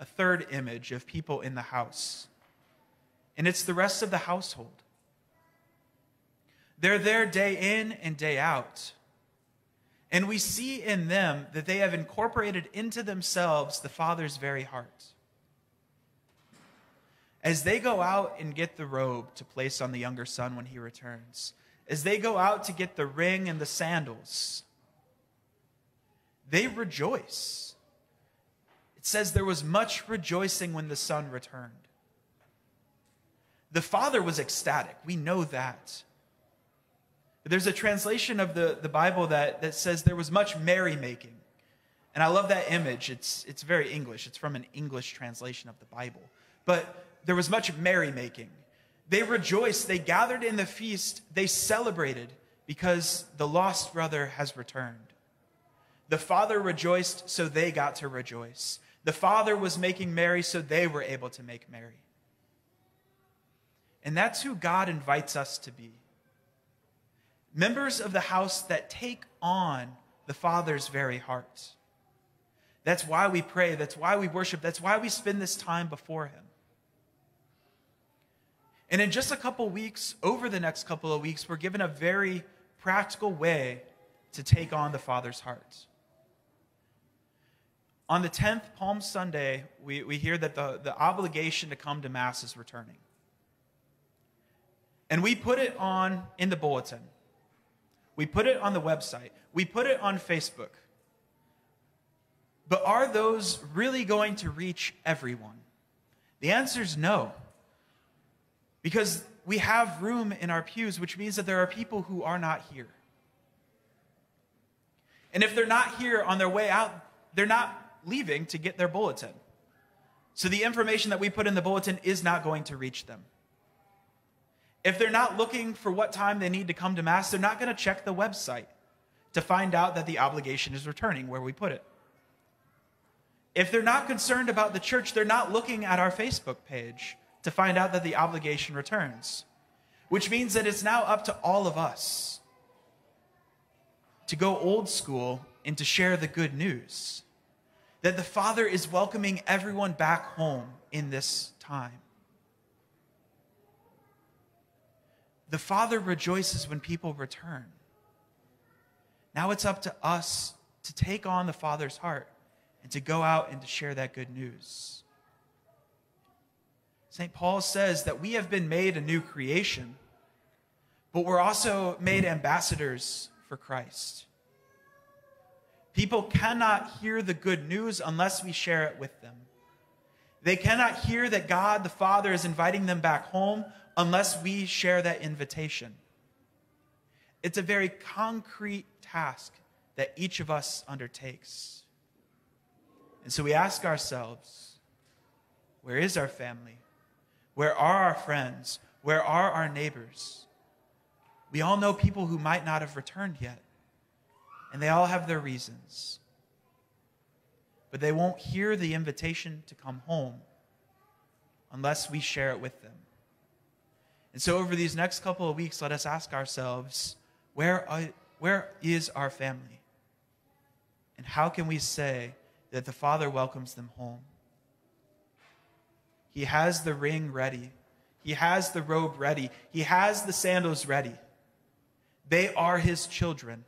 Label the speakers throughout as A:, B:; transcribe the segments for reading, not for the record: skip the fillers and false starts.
A: a third image of people in the house. And it's the rest of the household. They're there day in and day out. And we see in them that they have incorporated into themselves the Father's very heart. As they go out and get the robe to place on the younger son when he returns, as they go out to get the ring and the sandals, they rejoice. It says there was much rejoicing when the son returned. The father was ecstatic. We know that. There's a translation of the Bible that says there was much merrymaking. And I love that image. It's very English. It's from an English translation of the Bible. But there was much merrymaking. They rejoiced. They gathered in the feast. They celebrated because the lost brother has returned. The father rejoiced, so they got to rejoice. The father was making merry, so they were able to make merry. And that's who God invites us to be. Members of the house that take on the Father's very heart. That's why we pray. That's why we worship. That's why we spend this time before him. And in just a couple weeks, over the next couple of weeks, we're given a very practical way to take on the Father's heart. On the 10th, Palm Sunday, we hear that the obligation to come to Mass is returning. And we put it on in the bulletin. We put it on the website. We put it on Facebook. But are those really going to reach everyone? The answer is no. Because we have room in our pews, which means that there are people who are not here. And if they're not here on their way out, they're not leaving to get their bulletin. So the information that we put in the bulletin is not going to reach them. If they're not looking for what time they need to come to Mass, they're not going to check the website to find out that the obligation is returning where we put it. If they're not concerned about the church, they're not looking at our Facebook page to find out that the obligation returns, which means that it's now up to all of us to go old school and to share the good news that the Father is welcoming everyone back home in this time. The Father rejoices when people return. Now it's up to us to take on the Father's heart and to go out and to share that good news. St. Paul says that we have been made a new creation, but we're also made ambassadors for Christ. People cannot hear the good news unless we share it with them. They cannot hear that God the Father is inviting them back home unless we share that invitation. It's a very concrete task that each of us undertakes. And so we ask ourselves, where is our family? Where are our friends? Where are our neighbors? We all know people who might not have returned yet, and they all have their reasons. But they won't hear the invitation to come home unless we share it with them. And so over these next couple of weeks, let us ask ourselves, where is our family? And how can we say that the Father welcomes them home? He has the ring ready. He has the robe ready. He has the sandals ready. They are his children.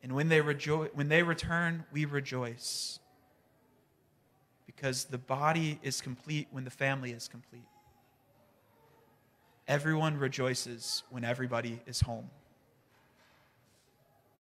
A: And when they return, we rejoice. Because the body is complete when the family is complete. Everyone rejoices when everybody is home.